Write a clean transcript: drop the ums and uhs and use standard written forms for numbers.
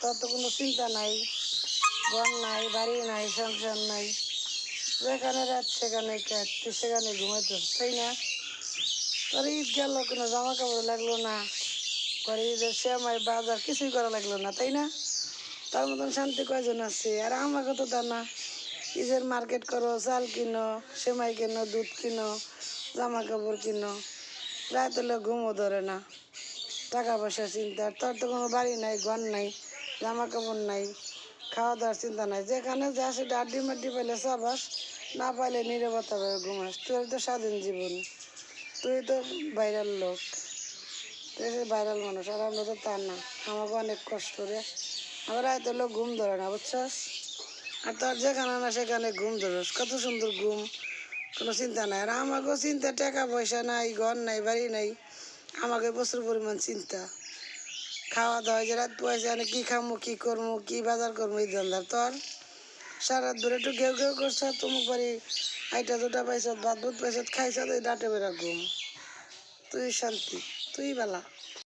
তোর তো কোনো চিন্তা নাই, ঘর নাই, বাড়ি নাই, সংসার নাই, যেখানে রাত সেখানে কাট, তুই সেখানে ঘুমাইতেছ, তাই না? তোর ঈদ গেল, কোনো জামা কাপড় লাগলো না, ঘরে ঈদের সেমাই বাজার কিছুই করা লাগলো না, তাই না? তার মতন শান্তি কয়জন আছে? আর আমাকে তো তা না, ঈদের মার্কেট করো, চাল কিনো, সেমাই কিনো, দুধ কিনো, জামা কাপড় কিনো, রাত হলে ঘুমও ধরে না, টাকা পয়সার চিন্তা। তোর তো কোনো বাড়ি নাই, ঘর নাই, জামা কাপড় নাই, খাওয়া দাওয়ার চিন্তা নাই, যেখানে যা সেটা আড্ডি মাড্ডি পাইলে চাবাস, না পাইলে নীরবতা ভাবে ঘুমাস। তোর তো স্বাধীন জীবন, তুই তো বাইরের লোক, তুই বাইরের মানুষ, আর আমরা তো তা না। আমাকে অনেক কষ্ট রে, আমার রাত হলেও ঘুম ধরে না, বুঝছস? আর তোর যেখানে না সেখানে ঘুম ধরস, কত সুন্দর ঘুম, কোনো চিন্তা নাই। আর আমাকেও চিন্তা, টাকা পয়সা নাই, ঘর নাই, বাড়ি নাই, আমাকে প্রচুর পরিমাণ চিন্তা। খাওয়া দাওয়া যে রাত পয়সা আনে, কী খামো, কী করবো, কী বাজার করবো, এই ধান্দার তোর। সারা রাত ধরে একটু ঘেউ ঘেউ করছ, তুমুক বাড়ি আইটা দুটা পাইছত, ভাত ভুত পাইছত, খাইছত, ওই ডাটে বেড়া ঘুম। তুই শান্তি, তুই বেলা।